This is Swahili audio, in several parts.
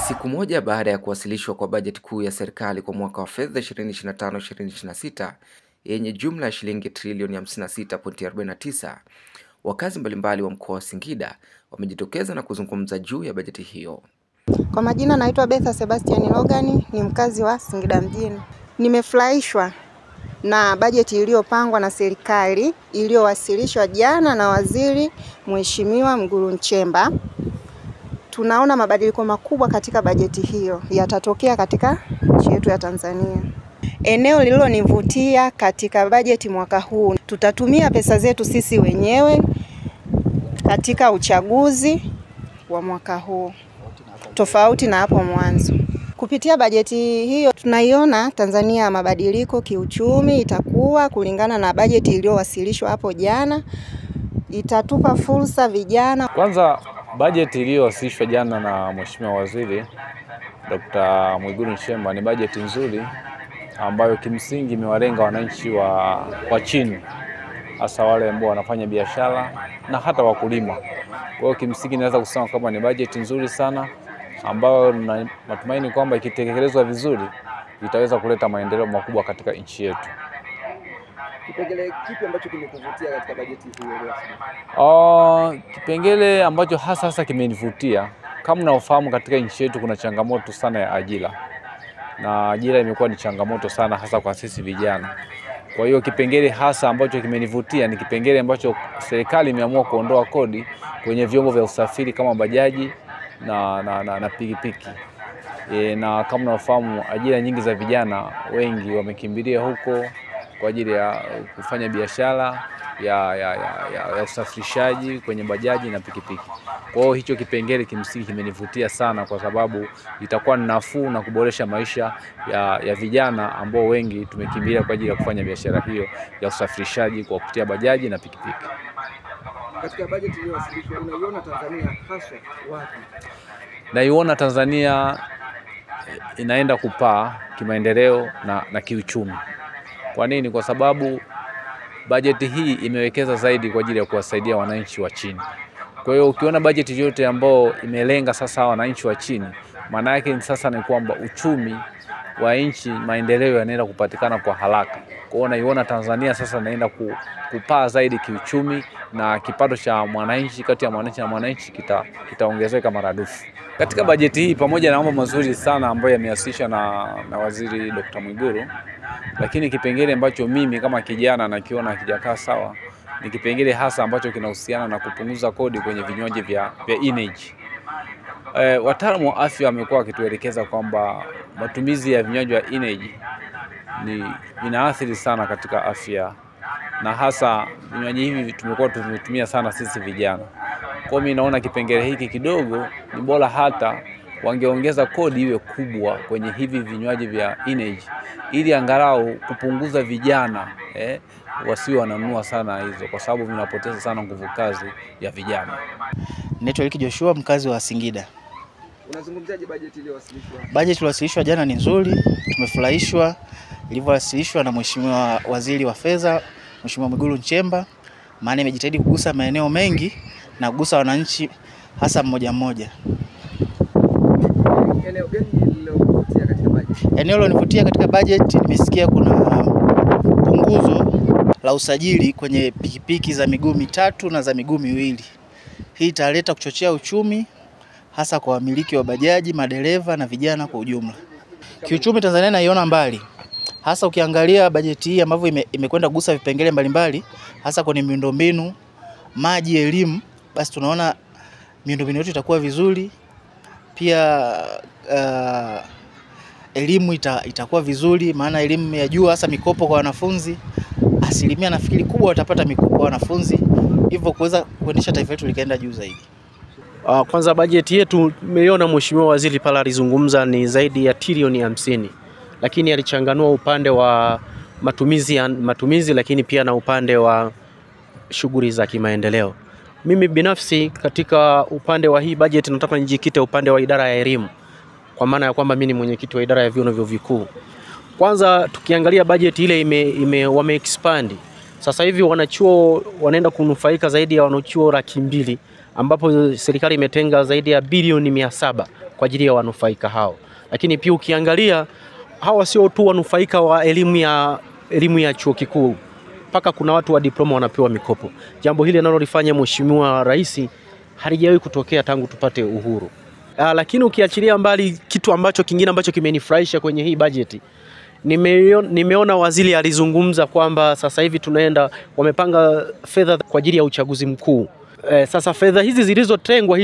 Siku moja baada ya kuwasilishwa kwa bajeti kuu ya serikali kwa mwaka wa fedha 2025-2026 yenye jumla ya shilingi trilioni 56.49, wakazi mbalimbali wa mkoa wa Singida wamejitokeza na kuzungumza juu ya bajeti hiyo. Kwa majina naitwa Betha Sebastian Logan, ni mkazi wa Singida mjini. Nimefurahishwa na bajeti iliyopangwa na serikali iliyowasilishwa jana na Waziri Mheshimiwa Mwigulu Nchemba. Tunaona mabadiliko makubwa katika bajeti hiyo yatatokea katika nchi yetu ya Tanzania. Eneo lililonivutia katika bajeti mwaka huu, tutatumia pesa zetu sisi wenyewe katika uchaguzi wa mwaka huu, tofauti na hapo mwanzo. Kupitia bajeti hiyo tunaiona Tanzania mabadiliko kiuchumi itakuwa kulingana na bajeti iliyowasilishwa hapo jana. Itatupa fursa vijana. Kwanza bajeti iliyowasilishwa jana na Mheshimiwa Waziri Dr. Mwigulu Nchemba ni bajeti nzuri ambayo kimsingi imewalenga wananchi wa chini, hasa wale ambao wanafanya biashara na hata wakulima. Kwa hiyo kimsingi naweza kusema kama ni bajeti nzuri sana ambayo natumaini kwamba ikitekelezwa vizuri itaweza kuleta maendeleo makubwa katika nchi yetu. Kipengele kipi ambacho kimekuvutia katika bajeti hii? Kipengele ambacho hasa kimenivutia, kama mnaofahamu katika nchi yetu kuna changamoto sana ya ajira. Na ajira imekuwa ni changamoto sana hasa kwa sisi vijana. Kwa hiyo kipengele hasa ambacho kimenivutia ni kipengele ambacho serikali imeamua kuondoa kodi kwenye vyombo vya usafiri kama bajaji na pikipiki. Na kama mnaofahamu ajira nyingi za vijana wengi wamekimbilia huko kwa ajili ya kufanya biashara ya usafirishaji kwenye bajaji na pikipiki. Kwa hiyo hicho kipengele kimsingi kimenivutia sana kwa sababu itakuwa nafuu na kuboresha maisha ya vijana ambao wengi tumekimbilia kwa ajili ya kufanya biashara hiyo ya usafirishaji kwa kupitia bajaji na pikipiki. Katika bajeti iliyowasilishwa unaiona Tanzania hasa wapi? Naiona Tanzania inaenda kupaa kimaendeleo na kiuchumi. Kwa nini? Kwa sababu bajeti hii imewekeza zaidi kwa ajili ya kuwasaidia wananchi wa chini. Kwa hiyo ukiona bajeti yote ambayo imelenga sasa wananchi wa chini, maana yake sasa ni kwamba uchumi wa nchi, maendeleo yanaenda kupatikana kwa haraka. Kwa hiyo naiona Tanzania sasa inaenda kupaa zaidi kiuchumi na kipato cha mwananchi kati ya mwananchi na mwananchi kitaongezeka maradufu. Katika bajeti hii pamoja na mambo mazuri sana ambayo yamewasilishwa na Waziri Dr. Mwigulu, lakini kipengele ambacho mimi kama kijana nakiona hakijakaa sawa ni kipengele hasa ambacho kinahusiana na kupunguza kodi kwenye vinywaji vya energy. Wataalamu wa afya wamekuwa wakituelekeza kwamba matumizi ya vinywaji vya energy inaathiri sana katika afya, na hasa vinywaji hivi tumekuwa tunatumia sana sisi vijana. Kwa mimi naona kipengele hiki kidogo ni bora hata wangeongeza kodi iwe kubwa kwenye hivi vinywaji vya energy ili angalau kupunguza vijana wasiwe wananunua sana hizo kwa sababu vinapoteza sana nguvu kazi ya vijana. Naitwa Eliki Joshua, mkazi wa Singida. Unazungumziaje bajeti iliyowasilishwa? Bajeti iliyowasilishwa jana ni nzuri, tumefurahishwa ilivyowasilishwa na Mheshimiwa Waziri wa Fedha, Mheshimiwa Mwigulu Nchemba, maana imejitahidi kugusa maeneo mengi na kugusa wananchi hasa mmoja mmoja. Eneo gani lililovutia katika bajeti? Eneo lililonivutia katika bajeti nimesikia kuna punguzo la usajili kwenye pikipiki za miguu mitatu na za miguu miwili. Hii italeta kuchochea uchumi hasa kwa wamiliki wa bajaji, madereva na vijana kwa ujumla. Kiuchumi Tanzania naiona mbali. Hasa ukiangalia bajeti hii ambavyo imekwenda kugusa vipengele mbalimbali hasa kwenye miundombinu, maji, elimu, basi tunaona miundombinu yetu itakuwa vizuri. Pia elimu itakuwa vizuri, maana elimu ya juu hasa mikopo kwa wanafunzi, asilimia nafikiri kubwa watapata mikopo kwa wanafunzi, hivyo kuweza kuendesha taifa letu likaenda juu zaidi. Kwanza bajeti yetu tumeiona Mheshimiwa Waziri pala alizungumza ni zaidi ya trilioni 50, lakini alichanganua upande wa matumizi lakini pia na upande wa shughuli za kimaendeleo. Mimi binafsi katika upande wa hii bajeti nataka nijikite upande wa idara ya elimu, kwa maana ya kwamba mimi ni mwenyekiti wa idara ya vyuo vikuu. Kwanza tukiangalia bajeti ile wame-expand Sasa hivi wanachuo wanaenda kunufaika zaidi ya wanachuo 200,000 ambapo serikali imetenga zaidi ya bilioni 700 kwa ajili ya wanufaika hao. Lakini pia ukiangalia hawa sio tu wanufaika wa elimu ya chuo kikuu, mpaka kuna watu wa diploma wanapewa mikopo. Jambo hili analolifanya Mheshimiwa Rais halijawahi kutokea tangu tupate uhuru. Lakini ukiachilia mbali kitu ambacho kingine ambacho kimenifurahisha kwenye hii bajeti, nimeona waziri alizungumza kwamba sasa hivi wamepanga fedha kwa ajili ya uchaguzi mkuu. Sasa fedha hizi zilizotengwa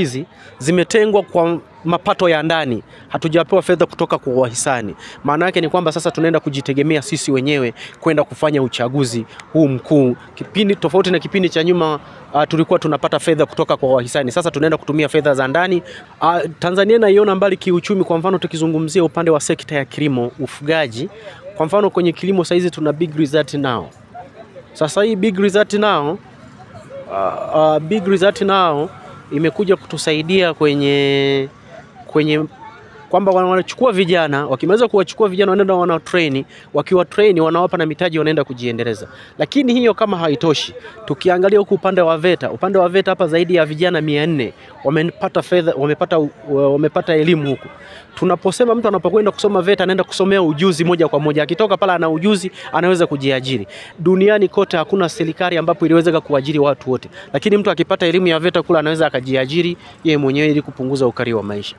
zimetengwa kwa mapato ya ndani. Hatujapewa fedha kutoka kwa wahisani. Maana yake ni kwamba sasa tunaenda kujitegemea sisi wenyewe kwenda kufanya uchaguzi huu mkuu. Kipindi tofauti na kipindi cha nyuma tulikuwa tunapata fedha kutoka kwa wahisani. Sasa tunaenda kutumia fedha za ndani. Tanzania naiona mbali kiuchumi. Kwa mfano tukizungumzia upande wa sekta ya kilimo, ufugaji. Kwa mfano kwenye kilimo saizi tuna Big Result Now. Sasa hii Big Result Now imekuja kutusaidia kwenye kwamba wanachukua vijana, wakimaliza kuwachukua vijana wanaenda train, wakiwa train wanawapa na mitaji wanaenda kujiendeleza. Lakini hiyo kama haitoshi, tukiangalia huku upande wa VETA hapa zaidi ya vijana 400 wamepata fedha, wamepata elimu huku. Tunaposema mtu anapokwenda kusoma VETA anaenda kusomea ujuzi moja kwa moja. Akitoka pala ana ujuzi anaweza kujiajiri. Duniani kote hakuna serikali ambapo iliweza kuajiri watu wote. Lakini mtu akipata elimu ya VETA kula anaweza akajiajiri yeye mwenyewe ili kupunguza ukali wa maisha.